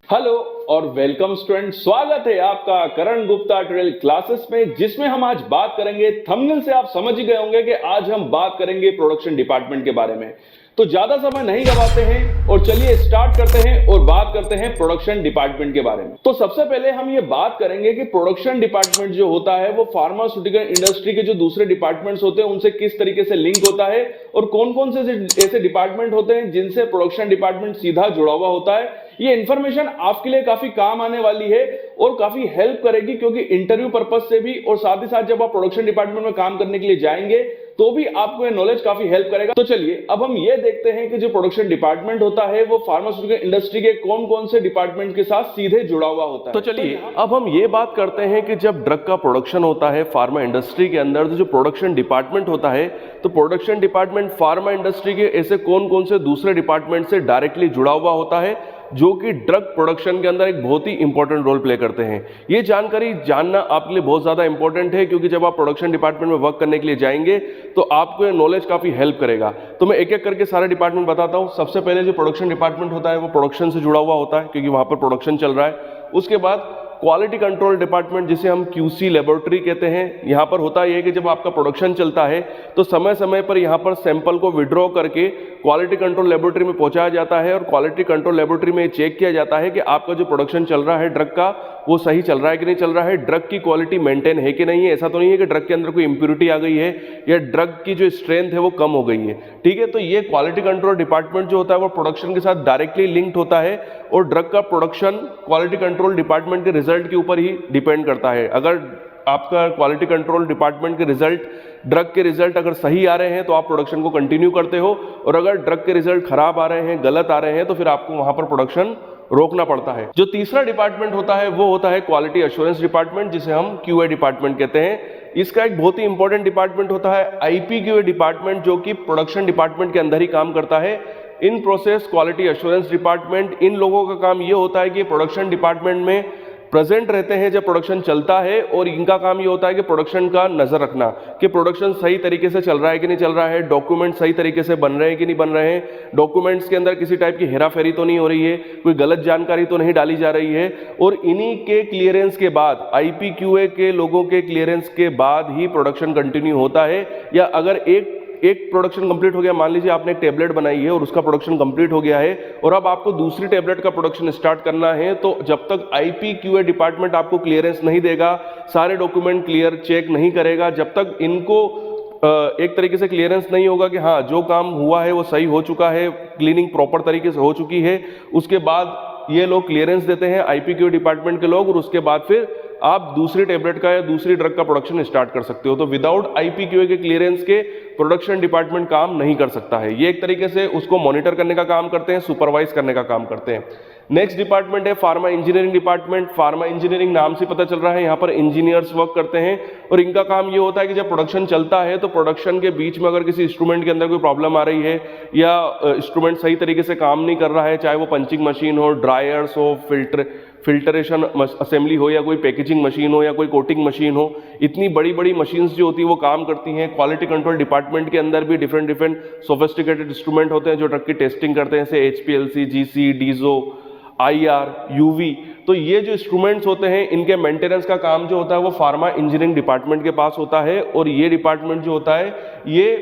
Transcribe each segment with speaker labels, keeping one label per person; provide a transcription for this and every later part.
Speaker 1: Hello और welcome student. स्वागत है आपका करण गुप्ता ट्रेल क्लासेस में, जिसमें हम आज बात करेंगे। थंबनेल से आप समझ ही गए होंगे कि आज हम बात करेंगे प्रोडक्शन डिपार्टमेंट के बारे में। तो ज्यादा समय नहीं गवाते हैं और चलिए स्टार्ट करते हैं और बात करते हैं प्रोडक्शन डिपार्टमेंट के बारे में। तो सबसे पहले हम ये बात करेंगे कि प्रोडक्शन डिपार्टमेंट जो होता है वो फार्मास्यूटिकल इंडस्ट्री के जो दूसरे डिपार्टमेंट्स होते हैं उनसे किस तरीके से लिंक होता है और कौन कौन से ऐसे डिपार्टमेंट होते हैं जिनसे प्रोडक्शन डिपार्टमेंट सीधा जुड़ा हुआ होता है। ये इंफॉर्मेशन आपके लिए काफी काम आने वाली है और काफी हेल्प करेगी, क्योंकि इंटरव्यू पर्पज से भी और साथ ही साथ जब आप प्रोडक्शन डिपार्टमेंट में काम करने के लिए जाएंगे तो भी आपको ये नॉलेज काफी हेल्प करेगा। तो चलिए अब हम ये देखते हैं कि जो प्रोडक्शन डिपार्टमेंट होता है वो फार्मास्यूटिकल इंडस्ट्री के कौन कौन से डिपार्टमेंट के साथ सीधे जुड़ा हुआ होता है।
Speaker 2: तो चलिए अब हम ये बात करते हैं कि जब ड्रग का प्रोडक्शन होता है फार्मा इंडस्ट्री के अंदर, तो जो प्रोडक्शन डिपार्टमेंट होता है, तो प्रोडक्शन डिपार्टमेंट फार्मा इंडस्ट्री के ऐसे कौन कौन से दूसरे डिपार्टमेंट से डायरेक्टली जुड़ा हुआ होता है जो कि ड्रग प्रोडक्शन के अंदर एक बहुत ही इंपॉर्टेंट रोल प्ले करते हैं। ये जानकारी जानना आपके लिए बहुत ज्यादा इंपॉर्टेंट है, क्योंकि जब आप प्रोडक्शन डिपार्टमेंट में वर्क करने के लिए जाएंगे तो आपको ये नॉलेज काफी हेल्प करेगा। तो मैं एक एक करके सारे डिपार्टमेंट बताता हूं। सबसे पहले जो प्रोडक्शन डिपार्टमेंट होता है वो प्रोडक्शन से जुड़ा हुआ होता है, क्योंकि वहां पर प्रोडक्शन चल रहा है। उसके बाद क्वालिटी कंट्रोल डिपार्टमेंट, जिसे हम क्यूसी लेबोरेटरी कहते हैं, यहाँ पर होता है कि जब आपका प्रोडक्शन चलता है तो समय समय पर यहाँ पर सैंपल को विड्रॉ करके क्वालिटी कंट्रोल लेबोरेटरी में पहुंचाया जाता है और क्वालिटी कंट्रोल लेबोरेटरी में चेक किया जाता है कि आपका जो प्रोडक्शन चल रहा है ड्रग का वो सही चल रहा है कि नहीं चल रहा है, ड्रग की क्वालिटी मेंटेन है कि नहीं है। ऐसा तो नहीं है कि ड्रग के अंदर कोई इंप्योरिटी आ गई है या ड्रग की जो स्ट्रेंथ है वो कम हो गई है। ठीक है, तो ये क्वालिटी कंट्रोल डिपार्टमेंट जो होता है वो प्रोडक्शन के साथ डायरेक्टली लिंक्ड होता है और ड्रग का प्रोडक्शन क्वालिटी कंट्रोल डिपार्टमेंट के रिजल्ट के ऊपर ही डिपेंड करता है। अगर आपका क्वालिटी कंट्रोल डिपार्टमेंट के रिजल्ट, ड्रग के रिजल्ट अगर सही आ रहे हैं तो आप प्रोडक्शन को कंटिन्यू करते हो, और अगर ड्रग के रिजल्ट खराब आ रहे हैं, गलत आ रहे हैं, तो फिर आपको वहां पर प्रोडक्शन रोकना पड़ता है। जो तीसरा डिपार्टमेंट होता है वो होता है क्वालिटी एश्योरेंस डिपार्टमेंट, जिसे हम क्यूए डिपार्टमेंट कहते हैं। इसका एक बहुत ही इंपॉर्टेंट डिपार्टमेंट होता है आईपीक्यूए डिपार्टमेंट, जो कि प्रोडक्शन डिपार्टमेंट के अंदर ही काम करता है। इन प्रोसेस क्वालिटी एश्योरेंस डिपार्टमेंट, इन लोगों का काम ये होता है कि प्रोडक्शन डिपार्टमेंट में प्रेजेंट रहते हैं जब प्रोडक्शन चलता है, और इनका काम ये होता है कि प्रोडक्शन का नजर रखना कि प्रोडक्शन सही तरीके से चल रहा है कि नहीं चल रहा है, डॉक्यूमेंट सही तरीके से बन रहे हैं कि नहीं बन रहे हैं, डॉक्यूमेंट्स के अंदर किसी टाइप की हेराफेरी तो नहीं हो रही है, कोई गलत जानकारी तो नहीं डाली जा रही है। और इन्हीं के क्लियरेंस के बाद, आईपीक्यूए के लोगों के क्लियरेंस के बाद ही प्रोडक्शन कंटिन्यू होता है। या अगर एक प्रोडक्शन कंप्लीट हो गया, मान लीजिए आपने एक टेबलेट बनाई है और उसका प्रोडक्शन कंप्लीट हो गया है और अब आपको दूसरी टेबलेट का प्रोडक्शन स्टार्ट करना है, तो जब तक आईपीक्यूए डिपार्टमेंट आपको क्लियरेंस नहीं देगा, सारे डॉक्यूमेंट क्लियर चेक नहीं करेगा, जब तक इनको एक तरीके से क्लियरेंस नहीं होगा कि हाँ जो काम हुआ है वो सही हो चुका है, क्लीनिंग प्रॉपर तरीके से हो चुकी है, उसके बाद ये लोग क्लियरेंस देते हैं आईपीक्यूए डिपार्टमेंट के लोग, और उसके बाद फिर आप दूसरी टेबलेट का या दूसरी ड्रग का प्रोडक्शन स्टार्ट कर सकते हो। तो विदाउट आईपीक्यूए के क्लियरेंस के प्रोडक्शन डिपार्टमेंट काम नहीं कर सकता है। ये एक तरीके से उसको मॉनिटर करने का काम करते हैं, सुपरवाइज करने का काम करते हैं। नेक्स्ट डिपार्टमेंट है pharma engineering department. Pharma engineering नाम से पता चल रहा है, यहाँ पर इंजीनियर्स वर्क करते हैं और इनका काम ये होता है कि जब प्रोडक्शन चलता है तो प्रोडक्शन के बीच में अगर किसी इंस्ट्रूमेंट के अंदर कोई प्रॉब्लम आ रही है या इंस्ट्रूमेंट सही तरीके से काम नहीं कर रहा है, चाहे वो पंचिंग मशीन हो, ड्रायर्स हो, फिल्टरेशन असेंबली हो, या कोई पैकेजिंग मशीन हो, या कोई कोटिंग मशीन हो, इतनी बड़ी बड़ी मशीन्स जो होती है वो काम करती हैं। क्वालिटी कंट्रोल डिपार्टमेंट के अंदर भी डिफरेंट डिफरेंट सोफिस्टिकेटेड इंस्ट्रूमेंट होते हैं जो ड्रग की टेस्टिंग करते हैं, जैसे एचपीएलसी, जीसी, डीजो, आईआर, यूवी। तो ये जो इंस्ट्रूमेंट्स होते हैं इनके मेंटेनेंस का काम जो होता है वो फार्मा इंजीनियरिंग डिपार्टमेंट के पास होता है, और ये डिपार्टमेंट जो होता है ये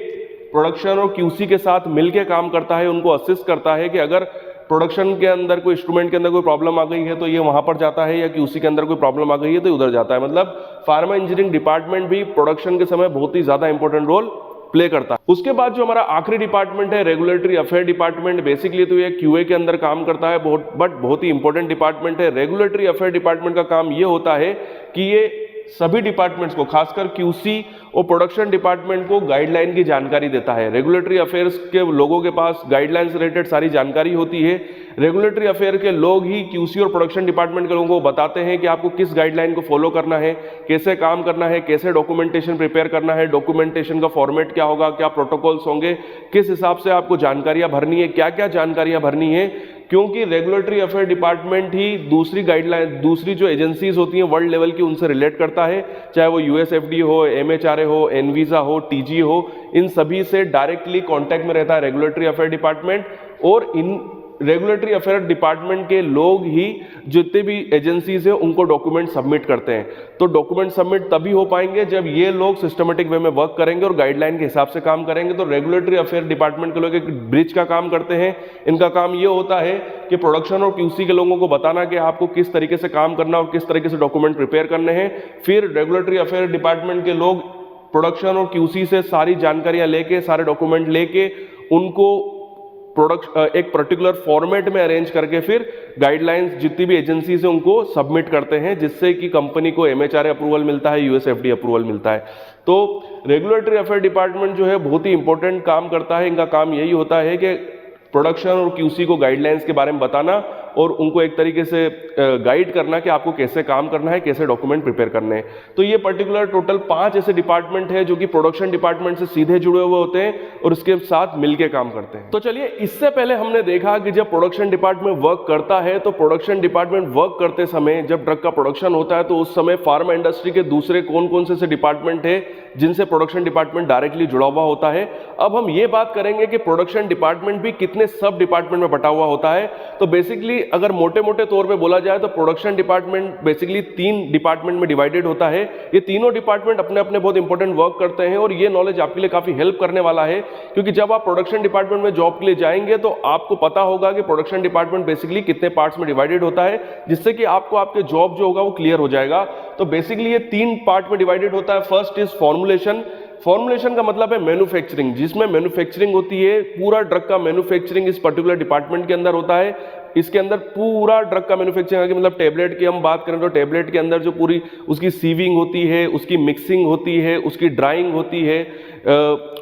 Speaker 2: प्रोडक्शन और क्यूसी के साथ मिलकर काम करता है, उनको असिस्ट करता है कि अगर प्रोडक्शन के अंदर कोई इंस्ट्रूमेंट के अंदर कोई प्रॉब्लम आ गई है तो ये वहां पर जाता है, या क्यूसी के अंदर कोई प्रॉब्लम आ गई है तो उधर जाता है। मतलब फार्मा इंजीनियरिंग डिपार्टमेंट भी प्रोडक्शन के समय बहुत ही ज्यादा इंपॉर्टेंट रोल प्ले करता है। उसके बाद जो हमारा आखिरी डिपार्टमेंट है रेगुलेटरी अफेयर डिपार्टमेंट, बेसिकली तो ये क्यूए के अंदर काम करता है, बहुत ही इंपॉर्टेंट डिपार्टमेंट है। रेगुलेटरी अफेयर डिपार्टमेंट का काम ये होता है कि ये सभी डिपार्टमेंट्स को, खासकर क्यूसी और प्रोडक्शन डिपार्टमेंट को गाइडलाइन की जानकारी देता है। रेगुलेटरी अफेयर्स के लोगों के पास गाइडलाइन से रिलेटेड सारी जानकारी होती है। रेगुलेटरी अफेयर के लोग ही क्यूसी और प्रोडक्शन डिपार्टमेंट के लोगों को बताते हैं कि आपको किस गाइडलाइन को फॉलो करना है, कैसे काम करना है, कैसे डॉक्यूमेंटेशन प्रिपेयर करना है, डॉक्यूमेंटेशन का फॉर्मेट क्या होगा, क्या प्रोटोकॉल्स होंगे, किस हिसाब से आपको जानकारियां भरनी है, क्या क्या जानकारियां भरनी है। क्योंकि रेगुलेटरी अफेयर डिपार्टमेंट ही दूसरी गाइडलाइन, दूसरी जो एजेंसीज होती हैं वर्ल्ड लेवल की, उनसे रिलेट करता है, चाहे वो यूएसएफडी हो, एमएचआरए हो, एनवीसा हो, टीजी हो, इन सभी से डायरेक्टली कांटेक्ट में रहता है रेगुलेटरी अफेयर डिपार्टमेंट। और रेगुलेटरी अफेयर डिपार्टमेंट के लोग ही जितने भी एजेंसीज हैं उनको डॉक्यूमेंट सबमिट करते हैं। तो डॉक्यूमेंट सबमिट तभी हो पाएंगे जब ये लोग सिस्टमेटिक वे में वर्क करेंगे और गाइडलाइन के हिसाब से काम करेंगे। तो रेगुलेटरी अफेयर डिपार्टमेंट के लोग एक ब्रिज का काम करते हैं। इनका काम ये होता है कि प्रोडक्शन और क्यूसी के लोगों को बताना कि आपको किस तरीके से काम करना और किस तरीके से डॉक्यूमेंट प्रिपेयर करने हैं। फिर रेगुलेटरी अफेयर डिपार्टमेंट के लोग प्रोडक्शन और क्यूसी से सारी जानकारियां लेके, सारे डॉक्यूमेंट लेके उनको एक पर्टिकुलर फॉर्मेट में अरेंज करके फिर गाइडलाइंस जितनी भी एजेंसी से उनको सबमिट करते हैं, जिससे कि कंपनी को एमएचआरए अप्रूवल मिलता है, यूएसएफडी अप्रूवल मिलता है। तो रेगुलेटरी अफेयर डिपार्टमेंट जो है बहुत ही इंपॉर्टेंट काम करता है। इनका काम यही होता है कि प्रोडक्शन और क्यूसी को गाइडलाइंस के बारे में बताना और उनको एक तरीके से गाइड करना कि आपको कैसे काम करना है, कैसे डॉक्यूमेंट प्रिपेयर करने हैं। तो ये पर्टिकुलर टोटल 5 ऐसे डिपार्टमेंट है जो कि प्रोडक्शन डिपार्टमेंट से सीधे जुड़े हुए होते हैं और इसके साथ मिलके काम करते हैं। तो चलिए, इससे पहले हमने देखा कि जब प्रोडक्शन डिपार्टमेंट वर्क करता है तो प्रोडक्शन डिपार्टमेंट वर्क करते समय जब ड्रग का प्रोडक्शन होता है तो उस समय फार्मा इंडस्ट्री के दूसरे कौन कौन से डिपार्टमेंट है जिनसे प्रोडक्शन डिपार्टमेंट डायरेक्टली जुड़ा हुआ होता है। अब हम ये बात करेंगे कि प्रोडक्शन डिपार्टमेंट भी कितने सब डिपार्टमेंट में बटा हुआ होता है। तो बेसिकली अगर मोटे मोटे तौर पे बोला जाए तो प्रोडक्शन डिपार्टमेंट बेसिकली 3 डिपार्टमेंट में डिवाइडेड होता है। ये तीनों डिपार्टमेंट अपने अपने बहुत इंपॉर्टेंट वर्क करते हैं और ये नॉलेज आपके लिए काफी हेल्प करने वाला है, क्योंकि जब आप प्रोडक्शन डिपार्टमेंट में जॉब के लिए जाएंगे तो आपको पता होगा कि प्रोडक्शन डिपार्टमेंट बेसिकली कितने पार्ट्स में डिवाइडेड होता है, जिससे कि आपको आपके जॉब जो होगा वो क्लियर हो जाएगा। तो बेसिकली ये 3 पार्ट में डिवाइडेड होता है। First is formulation. फॉर्मुलेशन का मतलब है मैन्युफैक्चरिंग, जिसमें मैन्युफैक्चरिंग होती है। पूरा ड्रग का मैन्युफैक्चरिंग इस पर्टिकुलर डिपार्टमेंट के अंदर होता है। इसके अंदर पूरा ड्रग का मैन्युफैक्चरिंग, मतलब टेबलेट की हम बात करें तो टेबलेट के अंदर जो पूरी उसकी सीविंग होती है, उसकी मिक्सिंग होती है, उसकी ड्राइंग होती है,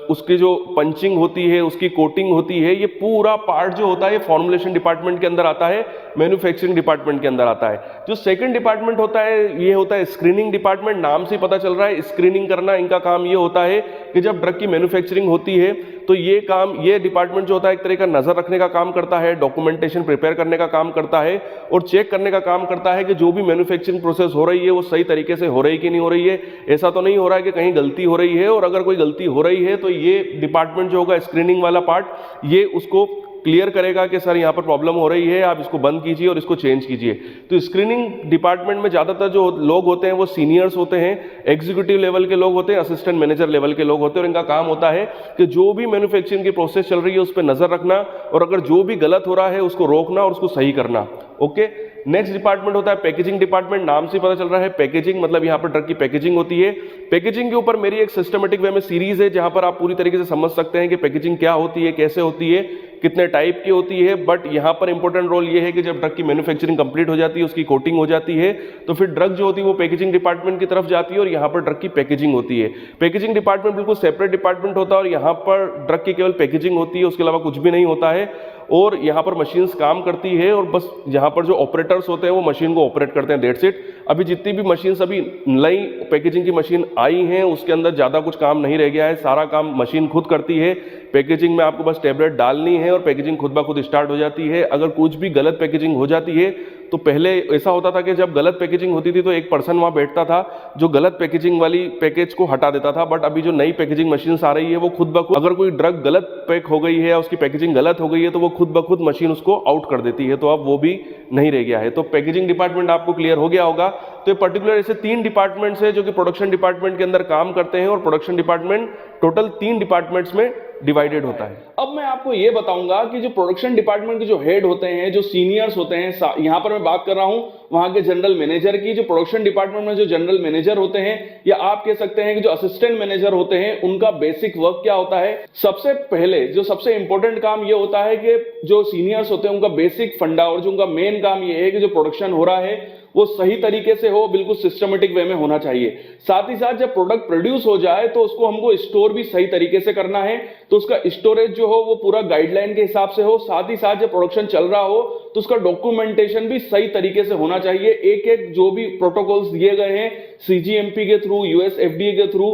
Speaker 2: उसकी जो पंचिंग होती है, उसकी कोटिंग होती है, ये पूरा पार्ट जो होता है ये फॉर्मुलेशन डिपार्टमेंट के अंदर आता है, मैन्युफैक्चरिंग डिपार्टमेंट के अंदर आता है। जो सेकंड डिपार्टमेंट होता है ये होता है स्क्रीनिंग डिपार्टमेंट। नाम से पता चल रहा है स्क्रीनिंग करना इनका काम ये होता है कि जब ड्रग की मैन्युफैक्चरिंग होती है तो ये डिपार्टमेंट जो होता है एक तरह का नजर रखने का काम करता है, डॉक्यूमेंटेशन प्रिपेयर करने का काम करता है और चेक करने का काम करता है कि जो भी मैन्युफैक्चरिंग प्रोसेस हो रही है वो सही तरीके से हो रही है कि नहीं हो रही है। ऐसा तो नहीं हो रहा है कि कहीं गलती हो रही है, और अगर कोई गलती हो रही है तो ये डिपार्टमेंट जो होगा स्क्रीनिंग वाला पार्ट, ये उसको क्लियर करेगा कि सर यहाँ पर प्रॉब्लम हो रही है, आप इसको बंद कीजिए और इसको चेंज कीजिए। तो स्क्रीनिंग डिपार्टमेंट में ज़्यादातर जो लोग होते हैं वो सीनियर्स होते हैं, एग्जीक्यूटिव लेवल के लोग होते हैं, असिस्टेंट मैनेजर लेवल के लोग होते हैं, और इनका काम होता है कि जो भी मैन्युफैक्चरिंग की प्रोसेस चल रही है उस पर नजर रखना और अगर जो भी गलत हो रहा है उसको रोकना और उसको सही करना। ओके, नेक्स्ट डिपार्टमेंट होता है पैकेजिंग डिपार्टमेंट। नाम से पता चल रहा है पैकेजिंग, मतलब यहाँ पर ड्रग की पैकेजिंग होती है। पैकेजिंग के ऊपर मेरी एक सिस्टमेटिक वे में सीरीज है जहां पर आप पूरी तरीके से समझ सकते हैं कि पैकेजिंग क्या होती है, कैसे होती है, कितने टाइप की होती है। बट यहाँ पर इंपॉर्टेंट रोल ये है कि जब ड्रग की मैन्युफैक्चरिंग कंप्लीट हो जाती है, उसकी कोटिंग हो जाती है, तो फिर ड्रग जो होती है वो पैकेजिंग डिपार्टमेंट की तरफ जाती है और यहाँ पर ड्रग की पैकेजिंग होती है। पैकेजिंग डिपार्टमेंट बिल्कुल सेपरेट डिपार्टमेंट होता है और यहाँ पर ड्रग की केवल पैकेजिंग होती है, उसके अलावा कुछ भी नहीं होता है। और यहाँ पर मशीन्स काम करती है और बस यहाँ पर जो ऑपरेटर्स होते हैं वो मशीन को ऑपरेट करते हैं, दैट्स इट। अभी जितनी भी मशीन्स अभी नई पैकेजिंग की मशीन आई हैं उसके अंदर ज़्यादा कुछ काम नहीं रह गया है, सारा काम मशीन खुद करती है। पैकेजिंग में आपको बस टैबलेट डालनी है और पैकेजिंग खुद ब खुद स्टार्ट हो जाती है। अगर कुछ भी गलत पैकेजिंग हो जाती है तो पहले ऐसा होता था कि जब गलत पैकेजिंग होती थी तो एक पर्सन वहाँ बैठता था जो गलत पैकेजिंग वाली पैकेज को हटा देता था। बट अभी जो नई पैकेजिंग मशीन्स आ रही है वो खुद ब खुद, अगर कोई ड्रग गलत पैक हो गई है या उसकी पैकेजिंग गलत हो गई है तो वो खुद ब खुद मशीन उसको आउट कर देती है। तो अब वो भी नहीं रह गया है। तो पैकेजिंग डिपार्टमेंट आपको क्लियर हो गया होगा। तो ये पर्टिकुलर ऐसे 3 डिपार्टमेंट्स है जो कि प्रोडक्शन डिपार्टमेंट के अंदर काम करते हैं और प्रोडक्शन डिपार्टमेंट टोटल 3 डिपार्टमेंट्स में डिवाइडेड होता है।
Speaker 1: अब मैं आपको ये बताऊंगा कि जो प्रोडक्शन डिपार्टमेंट के जो हेड होते हैं, जो सीनियर्स होते हैं, यहाँ पर मैं बात कर रहा हूं वहां के जनरल मैनेजर की। जो प्रोडक्शन डिपार्टमेंट में जो जनरल मैनेजर होते हैं या आप कह सकते हैं कि जो असिस्टेंट मैनेजर होते हैं, उनका बेसिक वर्क क्या होता है। सबसे पहले जो सबसे इंपॉर्टेंट काम ये होता है कि जो सीनियर्स होते हैं उनका बेसिक फंडा और जो उनका मेन काम ये है कि जो प्रोडक्शन हो रहा है वो सही तरीके से हो, बिल्कुल सिस्टमेटिक वे में होना चाहिए। साथ ही साथ जब प्रोडक्ट प्रोड्यूस हो जाए तो उसको हमको स्टोर भी सही तरीके से करना है, तो उसका स्टोरेज जो हो वो पूरा गाइडलाइन के हिसाब से हो। साथ ही साथ जब प्रोडक्शन चल रहा हो तो उसका डॉक्यूमेंटेशन भी सही तरीके से होना चाहिए। एक एक जो भी प्रोटोकॉल्स दिए गए हैं CGMP के थ्रू, US FDA के थ्रू,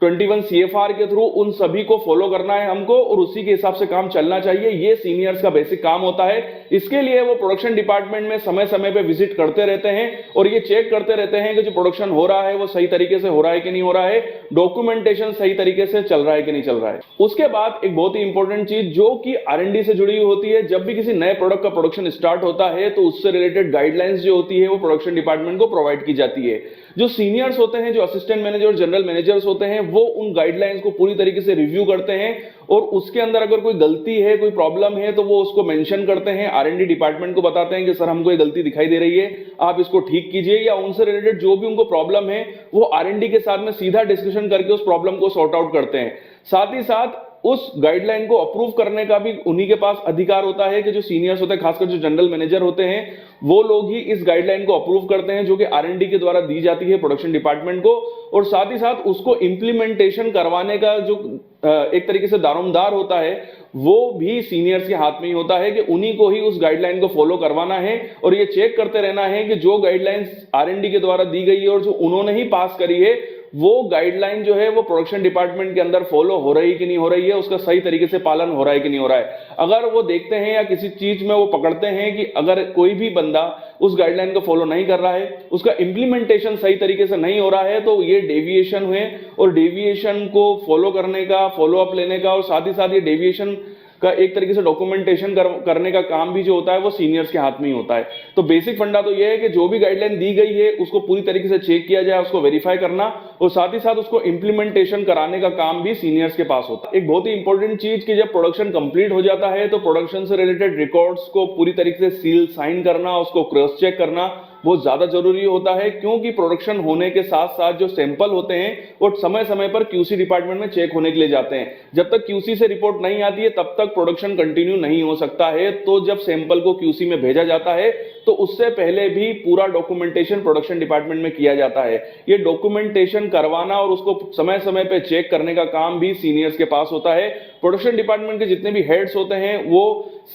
Speaker 1: 21 CFR के थ्रू उन सभी को फॉलो करना है हमको और उसी के हिसाब से काम चलना चाहिए। ये सीनियर्स का बेसिक काम होता है। इसके लिए वो प्रोडक्शन डिपार्टमेंट में समय समय पे विजिट करते रहते हैं और ये चेक करते रहते हैं कि जो प्रोडक्शन हो रहा है वो सही तरीके से हो रहा है कि नहीं हो रहा है, डॉक्यूमेंटेशन सही तरीके से चल रहा है कि नहीं चल रहा है। उसके बाद एक बहुत ही इंपॉर्टेंट चीज जो कि R&D से जुड़ी हुई होती है, जब भी किसी नए प्रोडक्ट का प्रोडक्शन स्टार्ट होता है तो उससे रिलेटेड गाइडलाइंस जो होती है वो प्रोडक्शन डिपार्टमेंट को प्रोवाइड की जाती है। जो सीनियर्स होते हैं, जो असिस्टेंट मैनेजर और जनरल मैनेजर्स होते हैं, वो उन गाइडलाइंस को पूरी तरीके से रिव्यू करते हैं और उसके अंदर अगर कोई गलती है, कोई प्रॉब्लम है तो वो उसको मेंशन करते हैं, R&D डिपार्टमेंट को बताते हैं कि सर हमको ये गलती दिखाई दे रही है, आप इसको ठीक कीजिए, या उनसे रिलेटेड जो भी उनको प्रॉब्लम है वो R&D के साथ में सीधा डिस्कशन करके उस प्रॉब्लम को सॉर्ट आउट करते हैं। साथ ही साथ उस गाइडलाइन को अप्रूव करने का भी उन्हीं के पास अधिकार होता है कि जो सीनियर्स होते हैं, खासकर जो जनरल मैनेजर होते हैं, वो लोग ही इस गाइडलाइन को अप्रूव करते हैं जो कि R&D के द्वारा दी जाती है प्रोडक्शन डिपार्टमेंट को। और साथ ही साथ उसको इंप्लीमेंटेशन करवाने का जो एक तरीके से दारोमदार होता है वो भी सीनियर्स के हाथ में ही होता है कि उन्हीं को ही उस गाइडलाइन को फॉलो करवाना है और ये चेक करते रहना है कि जो गाइडलाइंस R&D के द्वारा दी गई है और जो उन्होंने ही पास करी है वो गाइडलाइन जो है वो प्रोडक्शन डिपार्टमेंट के अंदर फॉलो हो रही कि नहीं हो रही है, उसका सही तरीके से पालन हो रहा है कि नहीं हो रहा है। अगर वो देखते हैं या किसी चीज में वो पकड़ते हैं कि अगर कोई भी बंदा उस गाइडलाइन को फॉलो नहीं कर रहा है, उसका इंप्लीमेंटेशन सही तरीके से नहीं हो रहा है, तो ये डेविएशन हुए और डेविएशन को फॉलो करने का, फॉलो अप लेने का और साथ ही साथ ये डेविएशन का एक तरीके से डॉक्यूमेंटेशन करने का काम भी जो होता है वो सीनियर्स के हाथ में ही होता है। तो बेसिक फंडा तो ये है कि जो भी गाइडलाइन दी गई है उसको पूरी तरीके से चेक किया जाए, उसको वेरीफाई करना और साथ ही साथ उसको इंप्लीमेंटेशन कराने का काम भी सीनियर्स के पास होता है। एक बहुत ही इंपॉर्टेंट चीज कि जब प्रोडक्शन कंप्लीट हो जाता है तो प्रोडक्शन से रिलेटेड रिकॉर्ड्स को पूरी तरीके से सील साइन करना, उसको क्रॉस चेक करना बहुत ज्यादा जरूरी होता है, क्योंकि प्रोडक्शन होने के साथ साथ जो सैंपल होते हैं वो समय समय पर QC डिपार्टमेंट में चेक होने के लिए जाते हैं। जब तक QC से रिपोर्ट नहीं आती है तब तक प्रोडक्शन कंटिन्यू नहीं हो सकता है। तो जब सैंपल को QC में भेजा जाता है तो उससे पहले भी पूरा डॉक्यूमेंटेशन प्रोडक्शन डिपार्टमेंट में किया जाता है। ये डॉक्यूमेंटेशन करवाना और उसको समय समय पे चेक करने का काम भी सीनियर्स के पास होता है। प्रोडक्शन डिपार्टमेंट के जितने भी हेड्स होते हैं वो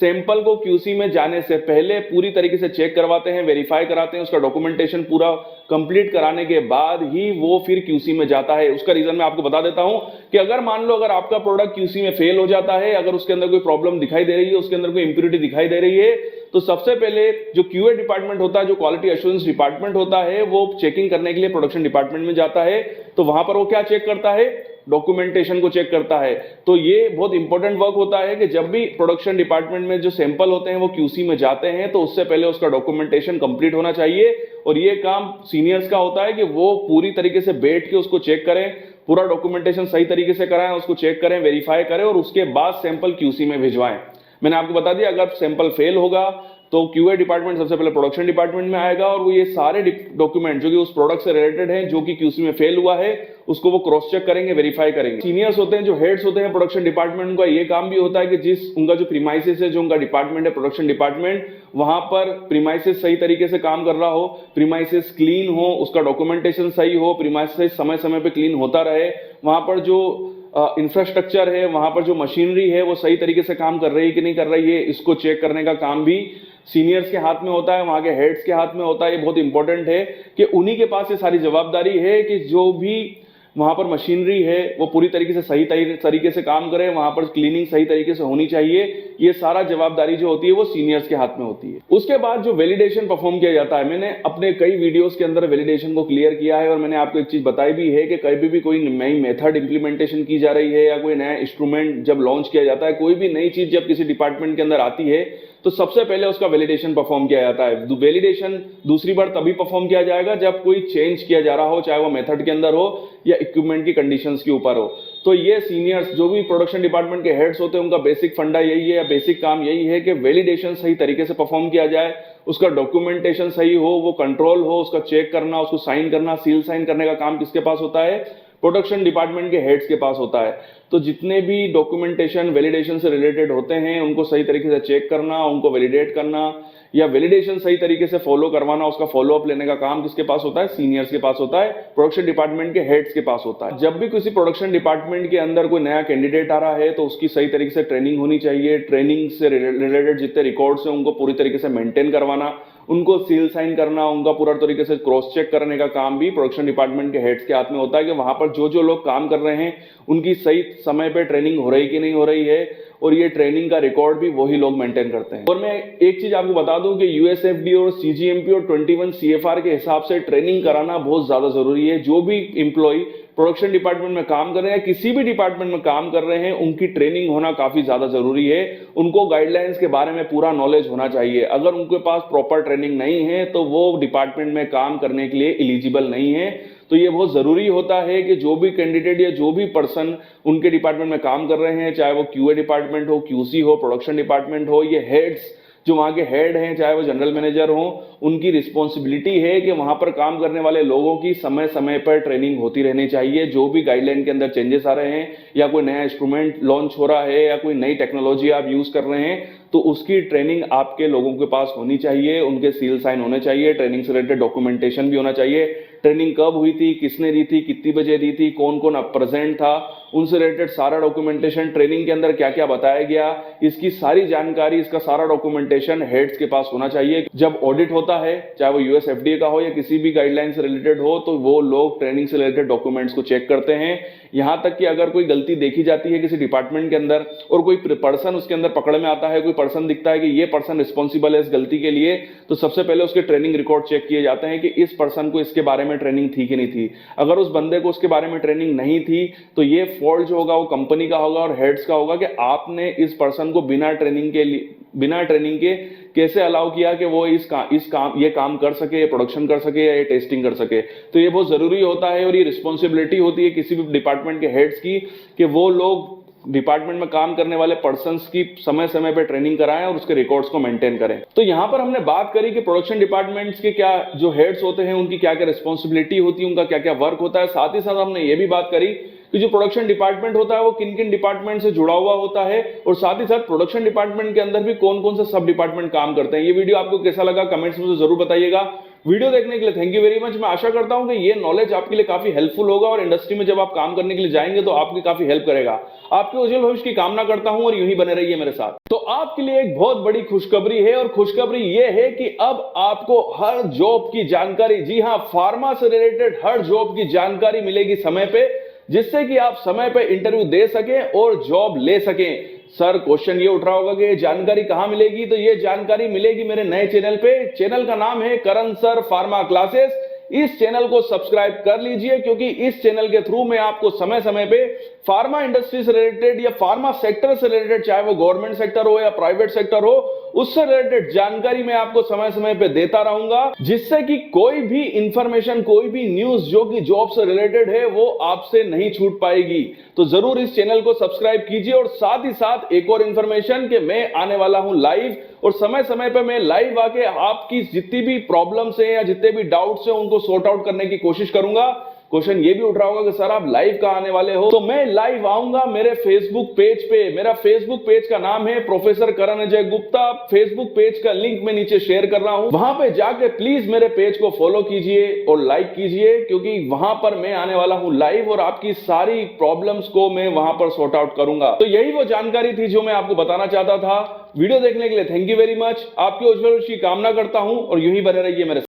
Speaker 1: सैंपल को QC में जाने से पहले पूरी तरीके से चेक करवाते हैं, वेरीफाई कराते हैं, उसका डॉक्यूमेंटेशन पूरा कंप्लीट कराने के बाद ही वो फिर QC में जाता है। उसका रीजन मैं आपको बता देता हूं कि अगर मान लो अगर आपका प्रोडक्ट QC में फेल हो जाता है, अगर उसके अंदर कोई प्रॉब्लम दिखाई दे रही है, उसके अंदर कोई इंप्योरिटी दिखाई दे रही है, तो सबसे पहले जो QA डिपार्टमेंट होता है, जो क्वालिटी एश्योरेंस डिपार्टमेंट होता है, वो चेकिंग करने के लिए प्रोडक्शन डिपार्टमेंट में जाता है। तो वहां पर वो क्या चेक करता है? डॉक्यूमेंटेशन को चेक करता है। तो ये बहुत इंपॉर्टेंट वर्क होता है कि जब भी प्रोडक्शन डिपार्टमेंट में जो सैंपल होते हैं वो QC में जाते हैं तो उससे पहले उसका डॉक्यूमेंटेशन कंप्लीट होना चाहिए और ये काम सीनियर्स का होता है कि वो पूरी तरीके से बैठ के उसको चेक करें, पूरा डॉक्यूमेंटेशन सही तरीके से कराएं, उसको चेक करें, वेरीफाई करें और उसके बाद सैंपल QC में भिजवाएं। मैंने आपको बता दिया अगर सैंपल फेल होगा तो QA डिपार्टमेंट सबसे पहले प्रोडक्शन डिपार्टमेंट में आएगा और वो ये सारे डॉक्यूमेंट जो कि उस प्रोडक्ट से रिलेटेड हैं, जो कि QC में फेल हुआ है, उसको वो क्रॉस चेक करेंगे, वेरीफाई करेंगे। सीनियर्स होते हैं, जो हेड्स होते हैं प्रोडक्शन डिपार्टमेंट, का ये काम भी होता है कि जिस उनका जो प्रीमाइसिस है, जो उनका डिपार्टमेंट है प्रोडक्शन डिपार्टमेंट, वहां पर प्रीमाइसिस सही तरीके से काम कर रहा हो, प्रीमाइसिस क्लीन हो, उसका डॉक्यूमेंटेशन सही हो, प्रीमाइसिस समय समय पे क्लीन होता रहे, वहां पर जो इंफ्रास्ट्रक्चर है, वहां पर जो मशीनरी है वो सही तरीके से काम कर रही है कि नहीं कर रही है, इसको चेक करने का काम भी सीनियर्स के हाथ में होता है, वहां के हेड्स के हाथ में होता है। ये बहुत इंपॉर्टेंट है कि उन्हीं के पास ये सारी जवाबदारी है कि जो भी वहां पर मशीनरी है वो पूरी तरीके से सही तरीके से काम करे, वहां पर क्लीनिंग सही तरीके से होनी चाहिए। ये सारा जवाबदारी जो होती है वो सीनियर्स के हाथ में होती है। उसके बाद जो वैलिडेशन परफॉर्म किया जाता है, मैंने अपने कई वीडियोस के अंदर वैलिडेशन को क्लियर किया है और मैंने आपको एक चीज बताई भी है कि कभी भी कोई नई मेथड इंप्लीमेंटेशन की जा रही है या कोई नया इंस्ट्रूमेंट जब लॉन्च किया जाता है, कोई भी नई चीज जब किसी डिपार्टमेंट के अंदर आती है तो सबसे पहले उसका वैलिडेशन परफॉर्म किया जाता है। वैलिडेशन दूसरी बार तभी परफॉर्म किया जाएगा जब कोई चेंज किया जा रहा हो, चाहे वो मेथड के अंदर हो या इक्विपमेंट की कंडीशंस के ऊपर हो। तो ये सीनियर्स जो भी प्रोडक्शन डिपार्टमेंट के हेड्स होते हैं उनका बेसिक फंडा यही है या बेसिक काम यही है कि वैलिडेशन सही तरीके से परफॉर्म किया जाए, उसका डॉक्यूमेंटेशन सही हो, वो कंट्रोल हो, उसका चेक करना, उसको साइन करना, सील साइन करने का काम किसके पास होता है? प्रोडक्शन डिपार्टमेंट के हेड्स के पास होता है। तो जितने भी डॉक्यूमेंटेशन वैलिडेशन से रिलेटेड होते हैं उनको सही तरीके से चेक करना, उनको वैलिडेट करना या वैलिडेशन सही तरीके से फॉलो करवाना, उसका फॉलो अप लेने का काम किसके पास होता है? सीनियर्स के पास होता है, प्रोडक्शन डिपार्टमेंट के हेड्स के पास होता है। जब भी किसी प्रोडक्शन डिपार्टमेंट के अंदर कोई नया कैंडिडेट आ रहा है तो उसकी सही तरीके से ट्रेनिंग होनी चाहिए। ट्रेनिंग से रिलेटेड जितने रिकॉर्ड्स हैं उनको पूरी तरीके से मेंटेन करवाना, उनको सील साइन करना, उनका पूरा तरीके से क्रॉस चेक करने का काम भी प्रोडक्शन डिपार्टमेंट के हेड्स के हाथ में होता है कि वहां पर जो जो लोग काम कर रहे हैं उनकी सही समय पे ट्रेनिंग हो रही कि नहीं हो रही है, और ये ट्रेनिंग का रिकॉर्ड भी वही लोग मेंटेन करते हैं। और मैं एक चीज आपको बता दूं कि यूएसएफडी और सीजीएमपी और 21 सीएफआर के हिसाब से ट्रेनिंग कराना बहुत ज्यादा जरूरी है। जो भी इंप्लॉय प्रोडक्शन डिपार्टमेंट में काम कर रहे हैं, किसी भी डिपार्टमेंट में काम कर रहे हैं, उनकी ट्रेनिंग होना काफी ज्यादा जरूरी है। उनको गाइडलाइंस के बारे में पूरा नॉलेज होना चाहिए। अगर उनके पास प्रॉपर ट्रेनिंग नहीं है तो वो डिपार्टमेंट में काम करने के लिए एलिजिबल नहीं है। तो ये बहुत जरूरी होता है कि जो भी कैंडिडेट या जो भी पर्सन उनके डिपार्टमेंट में काम कर रहे हैं, चाहे वो क्यूए डिपार्टमेंट हो, क्यूसी हो, प्रोडक्शन डिपार्टमेंट हो, ये हेड्स जो वहां के हेड हैं, चाहे वो जनरल मैनेजर हो, उनकी रिस्पॉन्सिबिलिटी है कि वहां पर काम करने वाले लोगों की समय समय पर ट्रेनिंग होती रहनी चाहिए। जो भी गाइडलाइन के अंदर चेंजेस आ रहे हैं या कोई नया इंस्ट्रूमेंट लॉन्च हो रहा है या कोई नई टेक्नोलॉजी आप यूज कर रहे हैं, तो उसकी ट्रेनिंग आपके लोगों के पास होनी चाहिए, उनके सील साइन होने चाहिए, ट्रेनिंग से रिलेटेड डॉक्यूमेंटेशन भी होना चाहिए। ट्रेनिंग कब हुई थी, किसने दी थी, कितनी बजे दी थी, कौन कौन प्रेजेंट था, उनसे रिलेटेड सारा डॉक्यूमेंटेशन, ट्रेनिंग के अंदर क्या क्या बताया गया, इसकी सारी जानकारी, इसका सारा डॉक्यूमेंटेशन हेड्स के पास होना चाहिए। जब ऑडिट होता है, चाहे वो यूएसएफडीए का हो या किसी भी गाइडलाइन से रिलेटेड हो, तो वो लोग ट्रेनिंग से रिलेटेड डॉक्यूमेंट्स को चेक करते हैं। यहां तक कि अगर कोई गलती देखी जाती है किसी डिपार्टमेंट के अंदर और कोई पर्सन उसके अंदर पकड़ में आता है, कोई पर्सन दिखता है कि ये पर्सन रिस्पॉन्सिबल है इस गलती के लिए, तो सबसे पहले उसके ट्रेनिंग रिकॉर्ड चेक किए जाते हैं कि इस पर्सन को इसके बारे में ट्रेनिंग थी कि नहीं थी। अगर उस बंदे को उसके बारे में ट्रेनिंग नहीं थी तो ये फॉल्ट जो होगा वो कंपनी का होगा और हेड्स का होगा कि आपने इस पर्सन को बिना ट्रेनिंग के कैसे अलाउ किया कि वो ये काम कर सके, प्रोडक्शन कर सके या ये टेस्टिंग कर सके। तो ये बहुत जरूरी होता है और ये रिस्पॉन्सिबिलिटी होती है किसी भी डिपार्टमेंट के हेड्स की कि वो लोग डिपार्टमेंट में काम करने वाले पर्संस की समय समय पे ट्रेनिंग कराएं और उसके रिकॉर्ड्स को मेंटेन करें। तो यहां पर हमने बात करी कि प्रोडक्शन डिपार्टमेंट्स के क्या जो हेड्स होते हैं उनकी क्या क्या रिस्पॉन्सिबिलिटी होती है, उनका क्या क्या वर्क होता है। साथ ही साथ हमने ये भी बात करी कि जो प्रोडक्शन डिपार्टमेंट होता है वो किन किन डिपार्टमेंट से जुड़ा हुआ होता है और साथ ही साथ प्रोडक्शन डिपार्टमेंट के अंदर भी कौन कौन से सब डिपार्टमेंट काम करते हैं। ये वीडियो आपको कैसा लगा कमेंट्स में मुझे जरूर बताइएगा। वीडियो देखने के लिए थैंक यू वेरी मच। मैं आशा करता हूं कि ये नॉलेज आपके लिए काफी हेल्पफुल होगा और इंडस्ट्री में जब आप काम करने के लिए जाएंगे तो आपकी काफी हेल्प करेगा। आपके उज्जवल भविष्य की कामना करता हूं और यूं ही बने रहिए मेरे साथ। तो आपके लिए एक बहुत बड़ी खुशखबरी है और खुशखबरी ये है कि अब आपको हर जॉब की जानकारी, जी हां, फार्मा से रिलेटेड हर जॉब की जानकारी मिलेगी समय पे, जिससे कि आप समय पे इंटरव्यू दे सकें और जॉब ले सकें। सर क्वेश्चन ये उठ रहा होगा कि ये जानकारी कहां मिलेगी, तो ये जानकारी मिलेगी मेरे नए चैनल पे। चैनल का नाम है करण सर फार्मा क्लासेस। इस चैनल को सब्सक्राइब कर लीजिए क्योंकि इस चैनल के थ्रू मैं आपको समय समय पे फार्मा इंडस्ट्री से रिलेटेड या फार्मा सेक्टर से रिलेटेड, चाहे वो गवर्नमेंट सेक्टर हो या प्राइवेट सेक्टर हो, उससे रिलेटेड जानकारी मैं आपको समय समय पे देता रहूंगा, जिससे कि कोई भी इंफॉर्मेशन, कोई भी न्यूज जो कि जॉब से रिलेटेड है वो आपसे नहीं छूट पाएगी। तो जरूर इस चैनल को सब्सक्राइब कीजिए और साथ ही साथ एक और इंफॉर्मेशन कि मैं आने वाला हूं लाइव और समय समय पे मैं लाइव आके आपकी जितनी भी प्रॉब्लम्स हैं या जितने भी डाउट्स हैं उनको सॉर्ट आउट करने की कोशिश करूंगा। क्वेश्चन ये भी उठ रहा होगा कि सर आप लाइव कहां आने वाले हो, तो मैं लाइव आऊंगा मेरे फेसबुक पेज पे। मेरा फेसबुक पेज का नाम है प्रोफेसर करण अजय गुप्ता। फेसबुक पेज का लिंक मैं नीचे शेयर कर रहा हूं, वहां पे जाके प्लीज मेरे पेज को फॉलो कीजिए और लाइक कीजिए क्योंकि वहां पर मैं आने वाला हूं लाइव और आपकी सारी प्रॉब्लम्स को मैं वहां पर सॉर्ट आउट करूंगा। तो यही वो जानकारी थी जो मैं आपको बताना चाहता था। वीडियो देखने के लिए थैंक यू वेरी मच। आपके उज्जवल भविष्य की कामना करता हूं और यूं ही बने रहिए मेरे